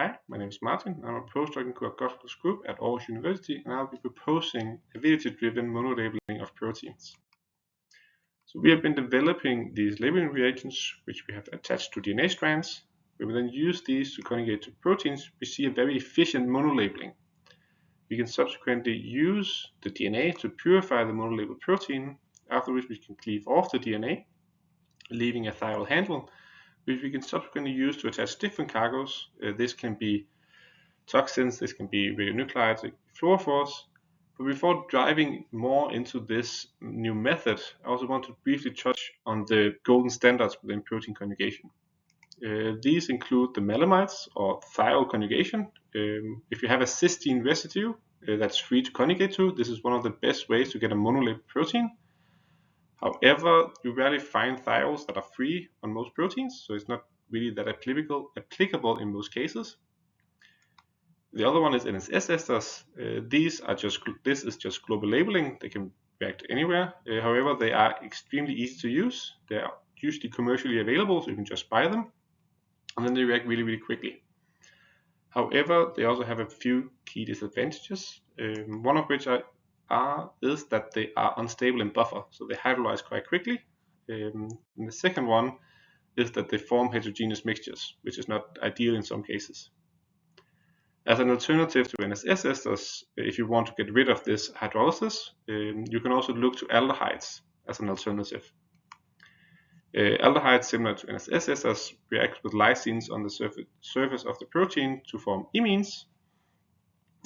Hi, my name is Martin. I'm a postdoc in Cardiovascular group at Aarhus University, and I'll be proposing Avidity-Driven monolabeling of proteins. So we have been developing these labeling reagents, which we have attached to DNA strands. When we then use these to conjugate to proteins, we see a very efficient monolabeling. We can subsequently use the DNA to purify the monolabeled protein, after which we can cleave off the DNA, leaving a thiol handle, which we can subsequently use to attach different cargoes. This can be toxins, this can be radionuclides, like fluorophores. But before diving more into this new method, I also want to briefly touch on the golden standards within protein conjugation. These include the malamides or thiol conjugation. If you have a cysteine residue that's free to conjugate to, this is one of the best ways to get a monolabeled protein. However, you rarely find thiols that are free on most proteins, so it's not really that applicable in most cases. The other one is NSS esters. This is just global labeling. They can react anywhere. However, they are extremely easy to use. They are usually commercially available, so you can just buy them, and then they react really, really quickly. However, they also have a few key disadvantages. One of which is that they are unstable in buffer, so they hydrolyze quite quickly. And the second one is that they form heterogeneous mixtures, which is not ideal in some cases. As an alternative to NSS esters, if you want to get rid of this hydrolysis, you can also look to aldehydes as an alternative. Aldehydes, similar to NSS esters, react with lysines on the surface of the protein to form imines.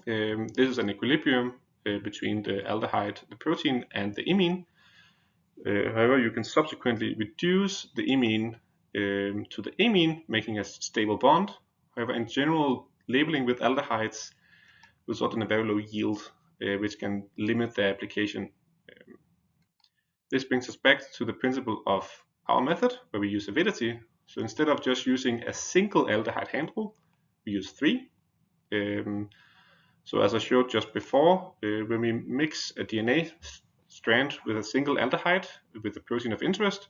This is an equilibrium between the aldehyde, the protein, and the imine. However, you can subsequently reduce the imine to the amine, making a stable bond. However, in general, labeling with aldehydes result in a very low yield, which can limit their application. This brings us back to the principle of our method, where we use avidity. So instead of just using a single aldehyde handle, we use 3. So as I showed just before, when we mix a DNA strand with a single aldehyde with the protein of interest,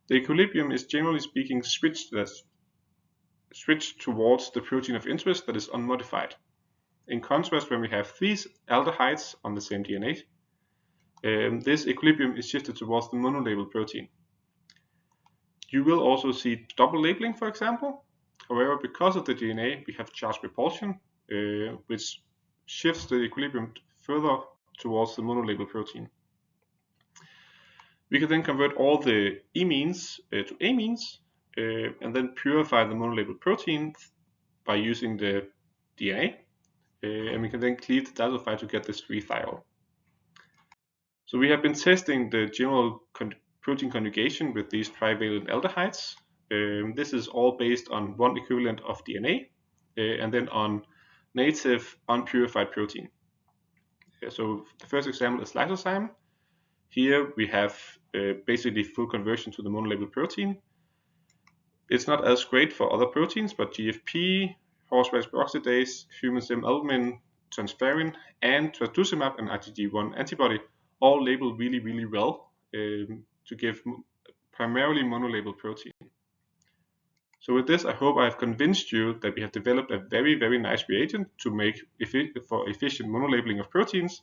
the equilibrium is generally speaking switched towards the protein of interest that is unmodified. In contrast, when we have 3 aldehydes on the same DNA, this equilibrium is shifted towards the monolabeled protein. You will also see double labeling, for example. However, because of the DNA, we have charge repulsion, which shifts the equilibrium further towards the monolabeled protein. We can then convert all the imines to amines, and then purify the monolabeled protein by using the DNA, and we can then cleave the disulfide to get this free thiol. So we have been testing the general protein conjugation with these trivalent aldehydes. This is all based on one equivalent of DNA, and then on native unpurified protein. So the first example is lysozyme. Here we have basically full conversion to the monolabeled protein. It's not as great for other proteins, but GFP, horseradish peroxidase, human serum albumin, transferrin, and trastuzumab, an IgG1 antibody, all label really, really well to give primarily monolabeled protein. So with this, I hope I have convinced you that we have developed a very, very nice reagent to make for efficient monolabeling of proteins,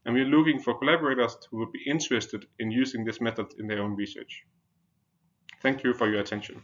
and we're looking for collaborators who would be interested in using this method in their own research. Thank you for your attention.